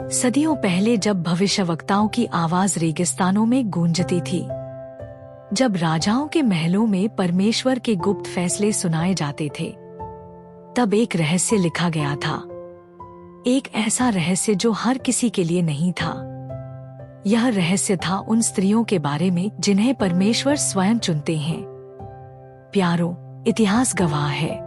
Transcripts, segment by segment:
सदियों पहले जब भविष्यवक्ताओं की आवाज रेगिस्तानों में गूंजती थी, जब राजाओं के महलों में परमेश्वर के गुप्त फैसले सुनाए जाते थे, तब एक रहस्य लिखा गया था। एक ऐसा रहस्य जो हर किसी के लिए नहीं था। यह रहस्य था उन स्त्रियों के बारे में जिन्हें परमेश्वर स्वयं चुनते हैं। प्यारों, इतिहास गवाह है,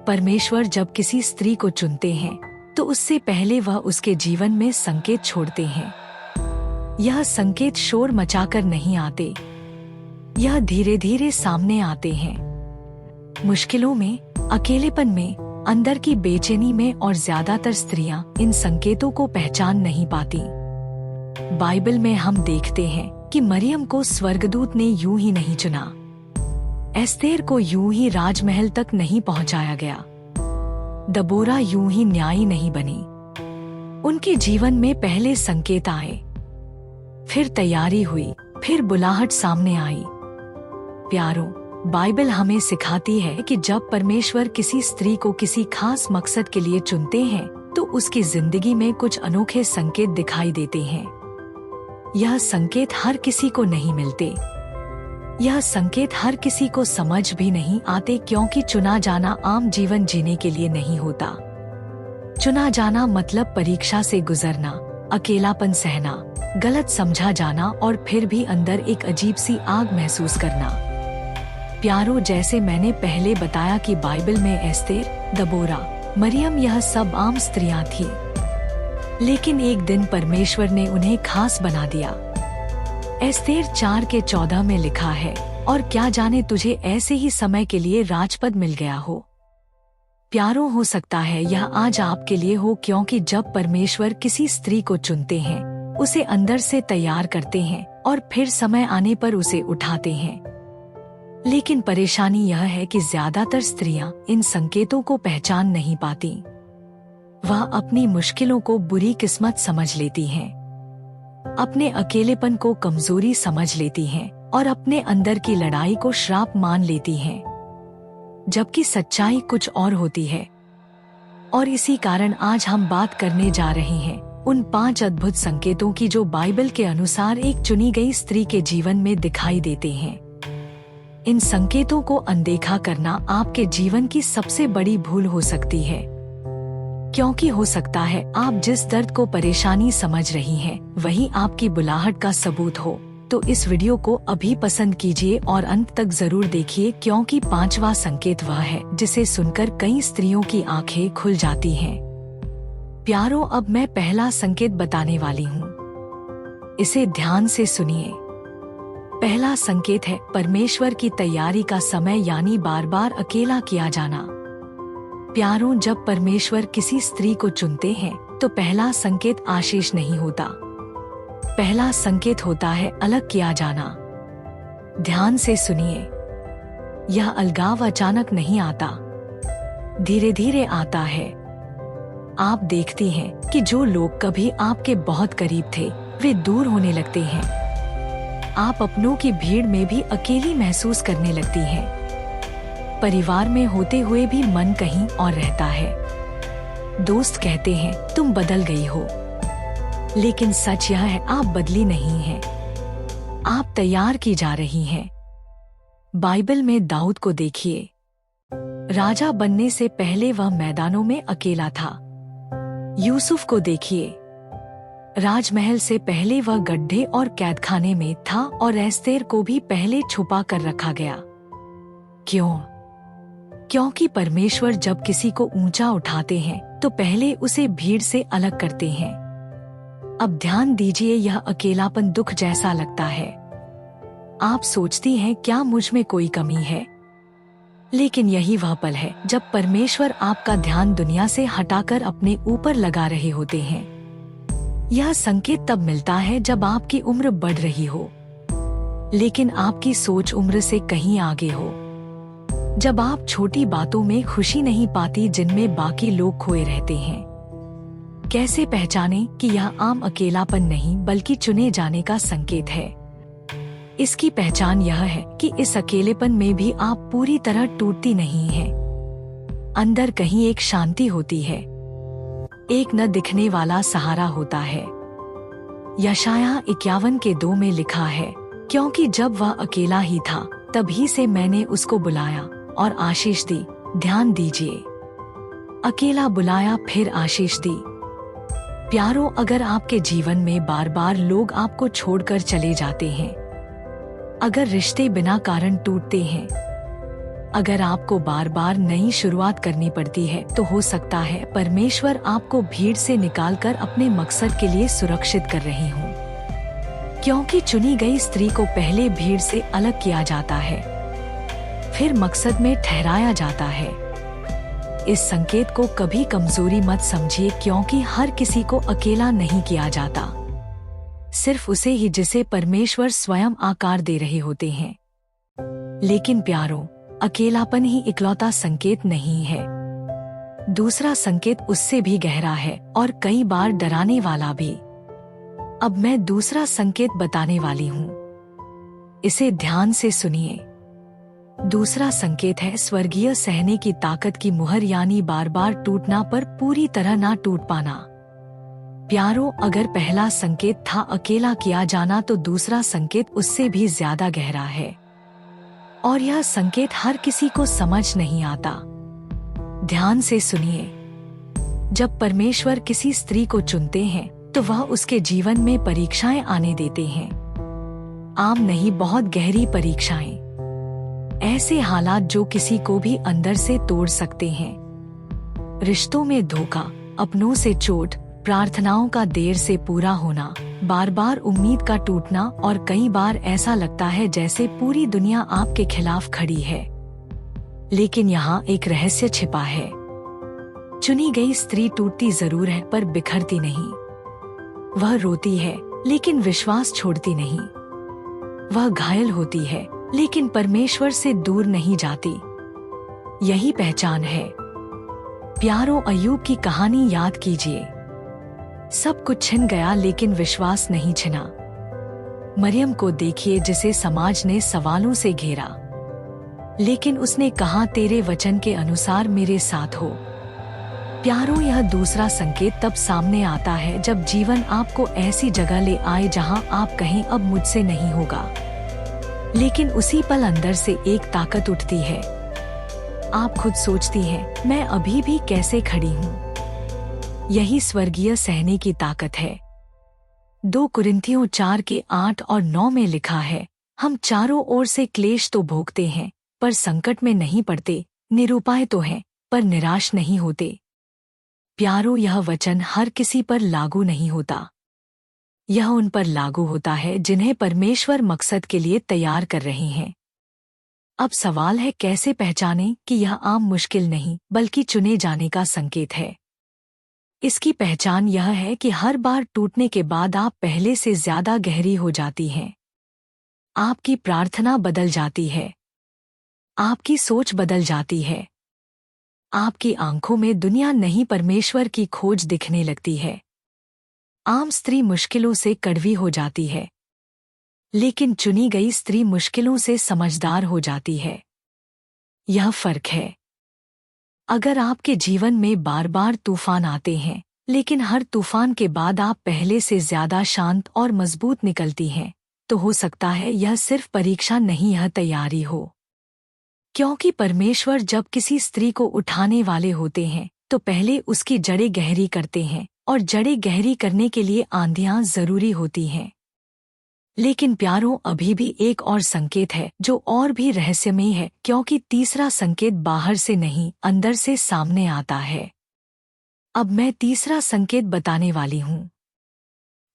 परमेश्वर जब किसी स्त्री को चुनते हैं तो उससे पहले वह उसके जीवन में संकेत छोड़ते हैं। यह संकेत शोर मचाकर नहीं आते, यह धीरे धीरे सामने आते हैं। मुश्किलों में, अकेलेपन में, अंदर की बेचैनी में, और ज्यादातर स्त्रियां इन संकेतों को पहचान नहीं पाती। बाइबल में हम देखते हैं कि मरियम को स्वर्गदूत ने यूं ही नहीं चुना, एस्तेर को यूं ही राजमहल तक नहीं पहुंचाया गया, दबोरा यूं ही न्यायी नहीं बनी। उनके जीवन में पहले संकेत आए, फिर तैयारी हुई, फिर बुलाहट सामने आई। प्यारों, बाइबल हमें सिखाती है कि जब परमेश्वर किसी स्त्री को किसी खास मकसद के लिए चुनते हैं तो उसकी जिंदगी में कुछ अनोखे संकेत दिखाई देते हैं। यह संकेत हर किसी को नहीं मिलते, यह संकेत हर किसी को समझ भी नहीं आते, क्योंकि चुना जाना आम जीवन जीने के लिए नहीं होता। चुना जाना मतलब परीक्षा से गुजरना, अकेलापन सहना, गलत समझा जाना और फिर भी अंदर एक अजीब सी आग महसूस करना। प्यारों, जैसे मैंने पहले बताया कि बाइबल में एस्तेर, दबोरा, मरियम यह सब आम स्त्रियां थीं, लेकिन एक दिन परमेश्वर ने उन्हें खास बना दिया। एस्तेर 4:14 में लिखा है, और क्या जाने तुझे ऐसे ही समय के लिए राजपद मिल गया हो। प्यारों, हो सकता है यह आज आपके लिए हो, क्योंकि जब परमेश्वर किसी स्त्री को चुनते हैं, उसे अंदर से तैयार करते हैं और फिर समय आने पर उसे उठाते हैं। लेकिन परेशानी यह है कि ज्यादातर स्त्रियां इन संकेतों को पहचान नहीं पाती। वह अपनी मुश्किलों को बुरी किस्मत समझ लेती हैं, अपने अकेलेपन को कमजोरी समझ लेती हैं और अपने अंदर की लड़ाई को श्राप मान लेती हैं, जबकि सच्चाई कुछ और होती है। और इसी कारण आज हम बात करने जा रहे हैं उन 5 अद्भुत संकेतों की जो बाइबल के अनुसार एक चुनी गई स्त्री के जीवन में दिखाई देते हैं। इन संकेतों को अनदेखा करना आपके जीवन की सबसे बड़ी भूल हो सकती है, क्योंकि हो सकता है आप जिस दर्द को परेशानी समझ रही हैं, वही आपकी बुलाहट का सबूत हो। तो इस वीडियो को अभी पसंद कीजिए और अंत तक जरूर देखिए, क्योंकि 5वां संकेत वह है जिसे सुनकर कई स्त्रियों की आंखें खुल जाती हैं। प्यारों, अब मैं पहला संकेत बताने वाली हूँ, इसे ध्यान से सुनिए। पहला संकेत है परमेश्वर की तैयारी का समय, यानी बार बार अकेला किया जाना। प्यारों, जब परमेश्वर किसी स्त्री को चुनते हैं तो पहला संकेत आशीष नहीं होता, पहला संकेत होता है अलग किया जाना। ध्यान से सुनिए, यह अलगाव अचानक नहीं आता, धीरे धीरे आता है। आप देखती हैं कि जो लोग कभी आपके बहुत करीब थे वे दूर होने लगते हैं। आप अपनों की भीड़ में भी अकेली महसूस करने लगती हैं। परिवार में होते हुए भी मन कहीं और रहता है। दोस्त कहते हैं तुम बदल गई हो, लेकिन सच यह है आप बदली नहीं हैं, आप तैयार की जा रही हैं। बाइबल में दाऊद को देखिए, राजा बनने से पहले वह मैदानों में अकेला था। यूसुफ को देखिए, राजमहल से पहले वह गड्ढे और कैदखाने में था, और एस्तेर को भी पहले छुपा कर रखा गया। क्यों? क्योंकि परमेश्वर जब किसी को ऊंचा उठाते हैं तो पहले उसे भीड़ से अलग करते हैं। अब ध्यान दीजिए, यह अकेलापन दुख जैसा लगता है। आप सोचती हैं क्या मुझ में कोई कमी है? लेकिन यही वह पल है जब परमेश्वर आपका ध्यान दुनिया से हटाकर अपने ऊपर लगा रहे होते हैं। यह संकेत तब मिलता है जब आपकी उम्र बढ़ रही हो, लेकिन आपकी सोच उम्र से कहीं आगे हो। जब आप छोटी बातों में खुशी नहीं पाती जिनमें बाकी लोग खोए रहते हैं। कैसे पहचानें कि यह आम अकेलापन नहीं बल्कि चुने जाने का संकेत है? इसकी पहचान यह है कि इस अकेलेपन में भी आप पूरी तरह टूटती नहीं हैं। अंदर कहीं एक शांति होती है, एक न दिखने वाला सहारा होता है। यशायाह 51:2 में लिखा है, क्योंकि जब वह अकेला ही था तभी से मैंने उसको बुलाया और आशीष दी। ध्यान दीजिए, अकेला बुलाया फिर आशीष दी। प्यारों, अगर आपके जीवन में बार बार लोग आपको छोड़कर चले जाते हैं, अगर रिश्ते बिना कारण टूटते हैं, अगर आपको बार बार नई शुरुआत करनी पड़ती है, तो हो सकता है परमेश्वर आपको भीड़ से निकालकर अपने मकसद के लिए सुरक्षित कर रहे हों। क्योंकि चुनी गई स्त्री को पहले भीड़ से अलग किया जाता है, फिर मकसद में ठहराया जाता है। इस संकेत को कभी कमजोरी मत समझिए, क्योंकि हर किसी को अकेला नहीं किया जाता, सिर्फ उसे ही जिसे परमेश्वर स्वयं आकार दे रहे होते हैं। लेकिन प्यारों, अकेलापन ही इकलौता संकेत नहीं है। दूसरा संकेत उससे भी गहरा है और कई बार डराने वाला भी। अब मैं दूसरा संकेत बताने वाली हूँ, इसे ध्यान से सुनिए। दूसरा संकेत है स्वर्गीय सहने की ताकत की मुहर, यानी बार बार टूटना पर पूरी तरह ना टूट पाना। प्यारों, अगर पहला संकेत था अकेला किया जाना, तो दूसरा संकेत उससे भी ज्यादा गहरा है, और यह संकेत हर किसी को समझ नहीं आता। ध्यान से सुनिए। जब परमेश्वर किसी स्त्री को चुनते हैं, तो वह उसके जीवन में परीक्षाएं आने देते हैं। आम नहीं, बहुत गहरी परीक्षाएं। ऐसे हालात जो किसी को भी अंदर से तोड़ सकते हैं। रिश्तों में धोखा, अपनों से चोट, प्रार्थनाओं का देर से पूरा होना, बार बार उम्मीद का टूटना, और कई बार ऐसा लगता है जैसे पूरी दुनिया आपके खिलाफ खड़ी है। लेकिन यहाँ एक रहस्य छिपा है। चुनी गई स्त्री टूटती जरूर है, पर बिखरती नहीं। वह रोती है, लेकिन विश्वास छोड़ती नहीं। वह घायल होती है, लेकिन परमेश्वर से दूर नहीं जाती। यही पहचान है। प्यारों, अय्यूब की कहानी याद कीजिए। सब कुछ छिन गया, लेकिन विश्वास नहीं छिना। मरियम को देखिए, जिसे समाज ने सवालों से घेरा, लेकिन उसने कहा, तेरे वचन के अनुसार मेरे साथ हो। प्यारों, यह दूसरा संकेत तब सामने आता है जब जीवन आपको ऐसी जगह ले आए जहां आप कहें अब मुझसे नहीं होगा, लेकिन उसी पल अंदर से एक ताकत उठती है। आप खुद सोचती हैं, मैं अभी भी कैसे खड़ी हूँ। यही स्वर्गीय सहने की ताकत है। 2 कुरिन्थियों 4:8 और 9 में लिखा है, हम चारों ओर से क्लेश तो भोगते हैं, पर संकट में नहीं पड़ते, निरुपाय तो हैं, पर निराश नहीं होते। प्यारों, यह वचन हर किसी पर लागू नहीं होता। यह उन पर लागू होता है जिन्हें परमेश्वर मकसद के लिए तैयार कर रहे हैं। अब सवाल है, कैसे पहचानें कि यह आम मुश्किल नहीं, बल्कि चुने जाने का संकेत है। इसकी पहचान यह है कि हर बार टूटने के बाद आप पहले से ज्यादा गहरी हो जाती हैं। आपकी प्रार्थना बदल जाती है, आपकी सोच बदल जाती है, आपकी आंखों में दुनिया नहीं परमेश्वर की खोज दिखने लगती है। आम स्त्री मुश्किलों से कड़वी हो जाती है, लेकिन चुनी गई स्त्री मुश्किलों से समझदार हो जाती है। यह फर्क है। अगर आपके जीवन में बार बार तूफान आते हैं, लेकिन हर तूफान के बाद आप पहले से ज्यादा शांत और मजबूत निकलती हैं, तो हो सकता है यह सिर्फ परीक्षा नहीं, यह तैयारी हो। क्योंकि परमेश्वर जब किसी स्त्री को उठाने वाले होते हैं, तो पहले उसकी जड़ें गहरी करते हैं, और जड़ें गहरी करने के लिए आंधियां जरूरी होती हैं। लेकिन प्यारों, अभी भी एक और संकेत है जो और भी रहस्यमय है, क्योंकि तीसरा संकेत बाहर से नहीं, अंदर से सामने आता है। अब मैं तीसरा संकेत बताने वाली हूँ,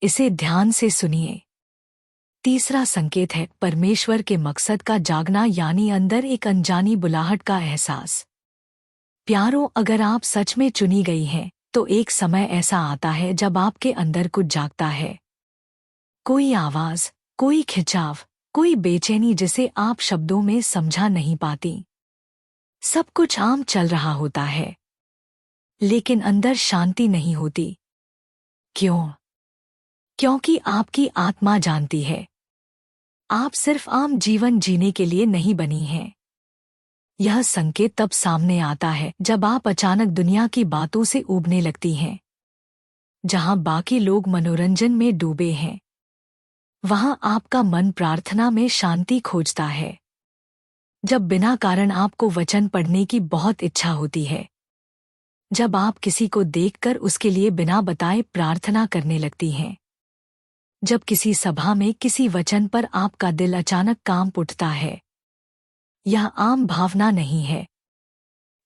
इसे ध्यान से सुनिए। तीसरा संकेत है परमेश्वर के मकसद का जागना, यानी अंदर एक अनजानी बुलाहट का एहसास। प्यारों, अगर आप सच में चुनी गई हैं, तो एक समय ऐसा आता है जब आपके अंदर कुछ जागता है। कोई आवाज, कोई खिंचाव, कोई बेचैनी जिसे आप शब्दों में समझा नहीं पाती। सब कुछ आम चल रहा होता है, लेकिन अंदर शांति नहीं होती। क्यों? क्योंकि आपकी आत्मा जानती है, आप सिर्फ आम जीवन जीने के लिए नहीं बनी हैं। यह संकेत तब सामने आता है जब आप अचानक दुनिया की बातों से ऊबने लगती हैं। जहां बाकी लोग मनोरंजन में डूबे हैं, वहां आपका मन प्रार्थना में शांति खोजता है। जब बिना कारण आपको वचन पढ़ने की बहुत इच्छा होती है, जब आप किसी को देखकर उसके लिए बिना बताए प्रार्थना करने लगती हैं, जब किसी सभा में किसी वचन पर आपका दिल अचानक कांप उठता है, यह आम भावना नहीं है,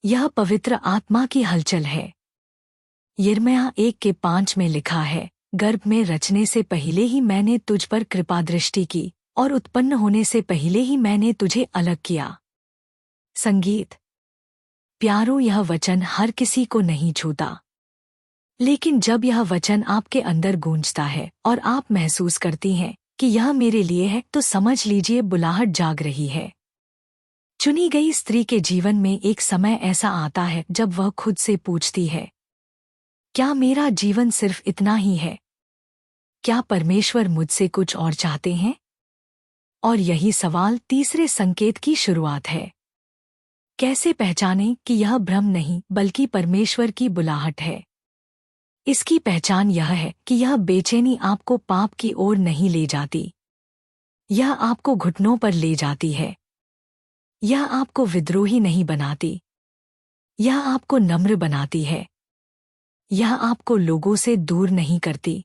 यह पवित्र आत्मा की हलचल है। यिर्मयाह 1:5 में लिखा है, गर्भ में रचने से पहले ही मैंने तुझ पर कृपा दृष्टि की और उत्पन्न होने से पहले ही मैंने तुझे अलग किया। संगीत। प्यारो, यह वचन हर किसी को नहीं छूता, लेकिन जब यह वचन आपके अंदर गूंजता है और आप महसूस करती हैं कि यह मेरे लिए है, तो समझ लीजिए बुलाहट जाग रही है। चुनी गई स्त्री के जीवन में एक समय ऐसा आता है जब वह खुद से पूछती है, क्या मेरा जीवन सिर्फ इतना ही है? क्या परमेश्वर मुझसे कुछ और चाहते हैं? और यही सवाल तीसरे संकेत की शुरुआत है। कैसे पहचानें कि यह भ्रम नहीं बल्कि परमेश्वर की बुलाहट है? इसकी पहचान यह है कि यह बेचैनी आपको पाप की ओर नहीं ले जाती, यह आपको घुटनों पर ले जाती है। यह आपको विद्रोही नहीं बनाती, यह आपको नम्र बनाती है। यह आपको लोगों से दूर नहीं करती,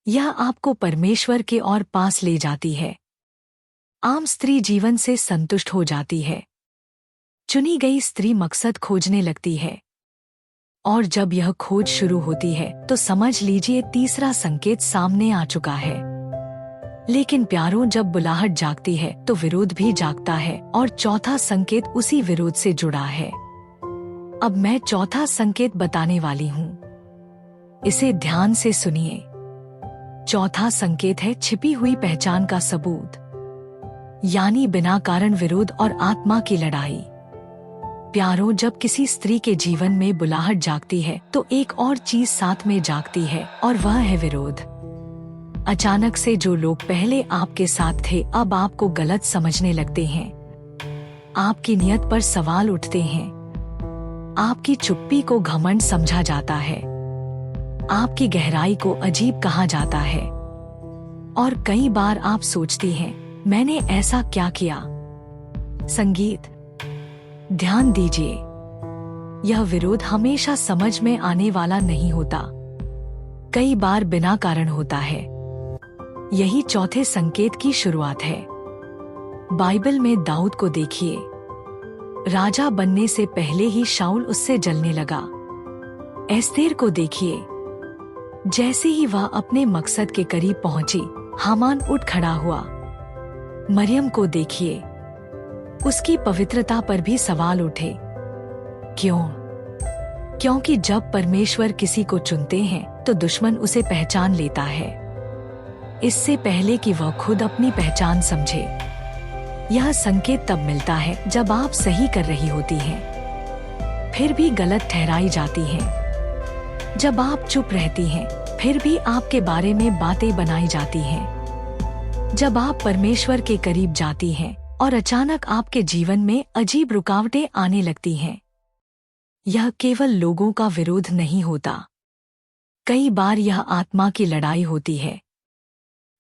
यह आपको परमेश्वर के और पास ले जाती है। आम स्त्री जीवन से संतुष्ट हो जाती है, चुनी गई स्त्री मकसद खोजने लगती है। और जब यह खोज शुरू होती है तो समझ लीजिए तीसरा संकेत सामने आ चुका है। लेकिन प्यारों, जब बुलाहट जागती है तो विरोध भी जागता है और चौथा संकेत उसी विरोध से जुड़ा है। अब मैं चौथा संकेत बताने वाली हूँ, इसे ध्यान से सुनिए। चौथा संकेत है छिपी हुई पहचान का सबूत, यानी बिना कारण विरोध और आत्मा की लड़ाई। प्यारों, जब किसी स्त्री के जीवन में बुलाहट जागती है तो एक और चीज साथ में जागती है और वह है विरोध। अचानक से जो लोग पहले आपके साथ थे अब आपको गलत समझने लगते हैं, आपकी नियत पर सवाल उठते हैं, आपकी चुप्पी को घमंड समझा जाता है, आपकी गहराई को अजीब कहा जाता है। और कई बार आप सोचती हैं, मैंने ऐसा क्या किया? संगीत। ध्यान दीजिए, यह विरोध हमेशा समझ में आने वाला नहीं होता, कई बार बिना कारण होता है। यही चौथे संकेत की शुरुआत है। बाइबल में दाऊद को देखिए, राजा बनने से पहले ही शाऊल उससे जलने लगा। एस्तेर को देखिए, जैसे ही वह अपने मकसद के करीब पहुंची, हामान उठ खड़ा हुआ। मरियम को देखिए, उसकी पवित्रता पर भी सवाल उठे। क्यों? क्योंकि जब परमेश्वर किसी को चुनते हैं तो दुश्मन उसे पहचान लेता है, इससे पहले कि वह खुद अपनी पहचान समझे। यह संकेत तब मिलता है जब आप सही कर रही होती हैं, फिर भी गलत ठहराई जाती हैं। जब आप चुप रहती हैं, फिर भी आपके बारे में बातें बनाई जाती हैं। जब आप परमेश्वर के करीब जाती हैं और अचानक आपके जीवन में अजीब रुकावटें आने लगती हैं। यह केवल लोगों का विरोध नहीं होता, कई बार यह आत्मा की लड़ाई होती है।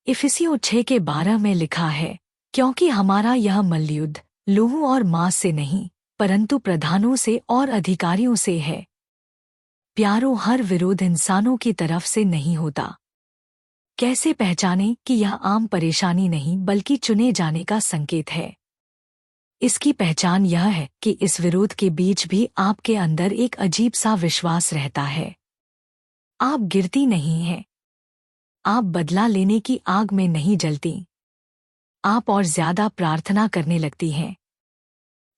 इफिसियों 6:12 में लिखा है, क्योंकि हमारा यह मल्लयुद्ध लहू और मांस से नहीं, परंतु प्रधानों से और अधिकारियों से है। प्यारों, हर विरोध इंसानों की तरफ से नहीं होता। कैसे पहचानें कि यह आम परेशानी नहीं बल्कि चुने जाने का संकेत है? इसकी पहचान यह है कि इस विरोध के बीच भी आपके अंदर एक अजीब सा विश्वास रहता है। आप गिरती नहीं हैं, आप बदला लेने की आग में नहीं जलती, आप और ज्यादा प्रार्थना करने लगती हैं।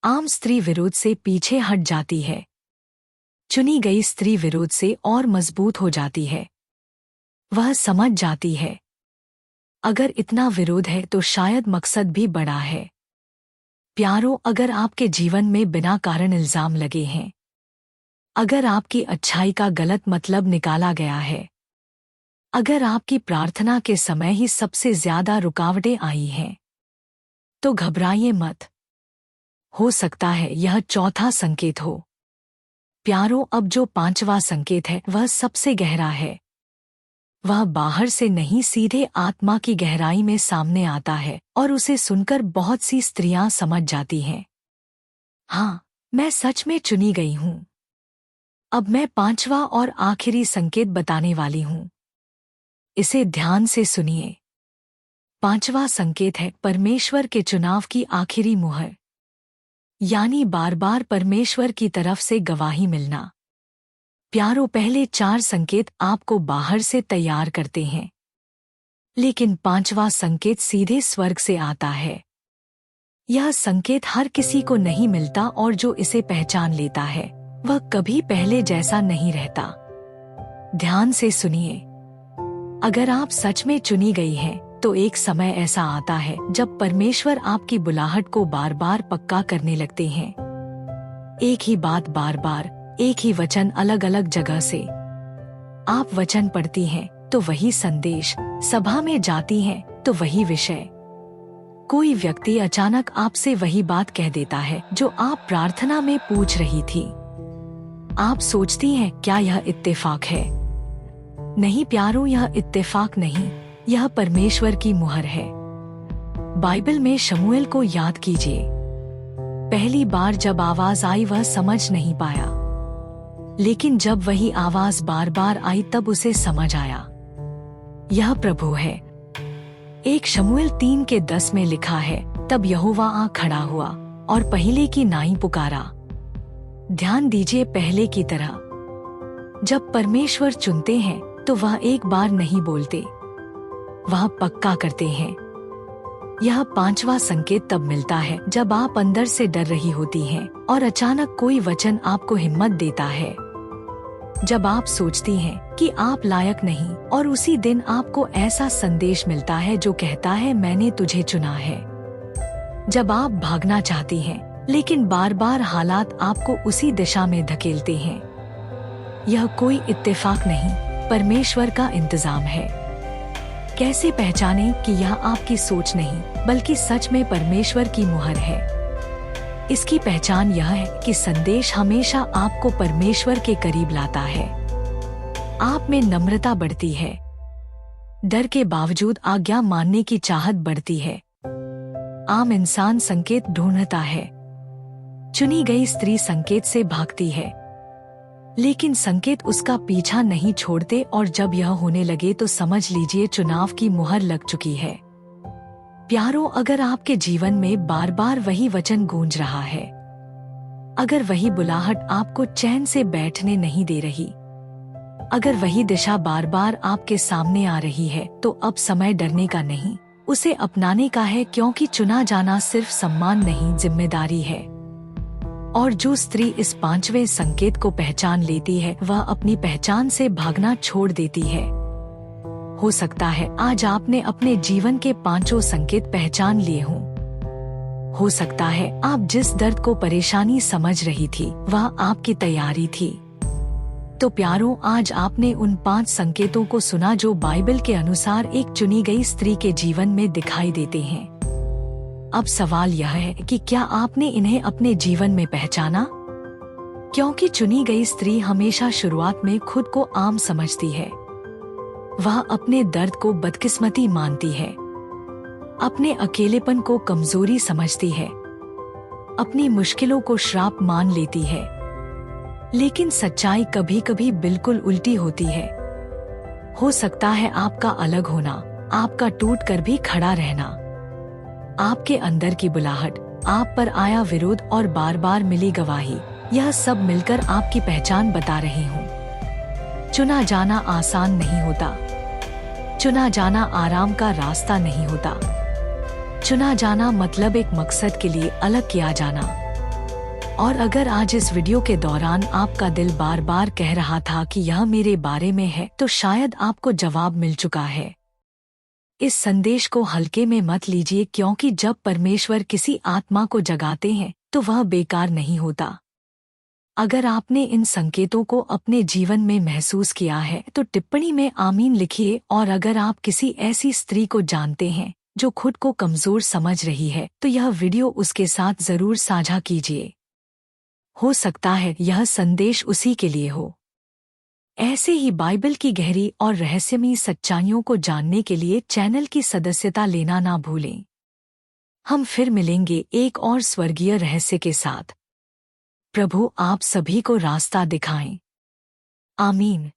आम स्त्री विरोध से पीछे हट जाती है, चुनी गई स्त्री विरोध से और मजबूत हो जाती है। वह समझ जाती है, अगर इतना विरोध है तो शायद मकसद भी बड़ा है। प्यारों, अगर आपके जीवन में बिना कारण इल्जाम लगे हैं, अगर आपकी अच्छाई का गलत मतलब निकाला गया है, अगर आपकी प्रार्थना के समय ही सबसे ज्यादा रुकावटें आई हैं, तो घबराइए मत। हो सकता है यह चौथा संकेत हो। प्यारों, अब जो पांचवा संकेत है वह सबसे गहरा है। वह बाहर से नहीं सीधे आत्मा की गहराई में सामने आता है और उसे सुनकर बहुत सी स्त्रियां समझ जाती हैं, हाँ, मैं सच में चुनी गई हूं। अब मैं पांचवा और आखिरी संकेत बताने वाली हूं। इसे ध्यान से सुनिए। पांचवा संकेत है परमेश्वर के चुनाव की आखिरी मुहर, यानी बार बार परमेश्वर की तरफ से गवाही मिलना। प्यारों, पहले 4 संकेत आपको बाहर से तैयार करते हैं, लेकिन पांचवा संकेत सीधे स्वर्ग से आता है। यह संकेत हर किसी को नहीं मिलता और जो इसे पहचान लेता है वह कभी पहले जैसा नहीं रहता। ध्यान से सुनिए। अगर आप सच में चुनी गई हैं, तो एक समय ऐसा आता है जब परमेश्वर आपकी बुलाहट को बार बार पक्का करने लगते हैं। एक ही बात बार बार, एक ही वचन अलग अलग जगह से। आप वचन पढ़ती हैं तो वही संदेश, सभा में जाती हैं तो वही विषय। कोई व्यक्ति अचानक आपसे वही बात कह देता है जो आप प्रार्थना में पूछ रही थी। आप सोचती हैं, क्या यह इत्तेफाक है? नहीं प्यारों, यह इत्तेफाक नहीं, यह परमेश्वर की मुहर है। बाइबल में शमूएल को याद कीजिए। पहली बार जब आवाज आई वह समझ नहीं पाया, लेकिन जब वही आवाज बार बार आई तब उसे समझ आया, यह प्रभु है। 1 शमूएल 3:10 में लिखा है, तब यहोवा आ खड़ा हुआ और पहले की नाई पुकारा। ध्यान दीजिए, पहले की तरह। जब परमेश्वर चुनते हैं तो वह एक बार नहीं बोलते, वह पक्का करते हैं। यह पांचवा संकेत तब मिलता है जब आप अंदर से डर रही होती हैं और अचानक कोई वचन आपको हिम्मत देता है। जब आप सोचती हैं कि आप लायक नहीं और उसी दिन आपको ऐसा संदेश मिलता है जो कहता है, मैंने तुझे चुना है। जब आप भागना चाहती हैं लेकिन बार बार हालात आपको उसी दिशा में धकेलते हैं। यह कोई इत्तेफाक नहीं, परमेश्वर का इंतजाम है। कैसे पहचानें कि यह आपकी सोच नहीं बल्कि सच में परमेश्वर की मुहर है? इसकी पहचान यह है कि संदेश हमेशा आपको परमेश्वर के करीब लाता है। आप में नम्रता बढ़ती है, डर के बावजूद आज्ञा मानने की चाहत बढ़ती है। आम इंसान संकेत ढूंढता है, चुनी गई स्त्री संकेत से भागती है, लेकिन संकेत उसका पीछा नहीं छोड़ते और जब यह होने लगे तो समझ लीजिए चुनाव की मुहर लग चुकी है। प्यारों, अगर आपके जीवन में बार बार वही वचन गूंज रहा है, अगर वही बुलाहट आपको चैन से बैठने नहीं दे रही, अगर वही दिशा बार बार आपके सामने आ रही है, तो अब समय डरने का नहीं, उसे अपनाने का है, क्योंकि चुना जाना सिर्फ सम्मान नहीं, जिम्मेदारी है। और जो स्त्री इस पांचवें संकेत को पहचान लेती है वह अपनी पहचान से भागना छोड़ देती है। हो सकता है आज आपने अपने जीवन के 5 संकेत पहचान लिए हों। हो सकता है आप जिस दर्द को परेशानी समझ रही थी वह आपकी तैयारी थी। तो प्यारों, आज आपने उन 5 संकेतों को सुना जो बाइबल के अनुसार एक चुनी गई स्त्री के जीवन में दिखाई देते हैं। अब सवाल यह है कि क्या आपने इन्हें अपने जीवन में पहचाना? क्योंकि चुनी गई स्त्री हमेशा शुरुआत में खुद को आम समझती है। वह अपने दर्द को बदकिस्मती मानती है, अपने अकेलेपन को कमजोरी समझती है, अपनी मुश्किलों को श्राप मान लेती है। लेकिन सच्चाई कभी कभी बिल्कुल उल्टी होती है। हो सकता है आपका अलग होना, आपका टूट कर भी खड़ा रहना, आपके अंदर की बुलाहट, आप पर आया विरोध और बार बार मिली गवाही, यह सब मिलकर आपकी पहचान बता रही हूँ। चुना जाना आसान नहीं होता, चुना जाना आराम का रास्ता नहीं होता। चुना जाना मतलब एक मकसद के लिए अलग किया जाना। और अगर आज इस वीडियो के दौरान आपका दिल बार बार कह रहा था कि यह मेरे बारे में है, तो शायद आपको जवाब मिल चुका है। इस संदेश को हल्के में मत लीजिए, क्योंकि जब परमेश्वर किसी आत्मा को जगाते हैं तो वह बेकार नहीं होता। अगर आपने इन संकेतों को अपने जीवन में महसूस किया है तो टिप्पणी में आमीन लिखिए। और अगर आप किसी ऐसी स्त्री को जानते हैं जो खुद को कमजोर समझ रही है तो यह वीडियो उसके साथ जरूर साझा कीजिए। हो सकता है यह संदेश उसी के लिए हो। ऐसे ही बाइबल की गहरी और रहस्यमयी सच्चाइयों को जानने के लिए चैनल की सदस्यता लेना ना भूलें। हम फिर मिलेंगे एक और स्वर्गीय रहस्य के साथ। प्रभु आप सभी को रास्ता दिखाएं। आमीन।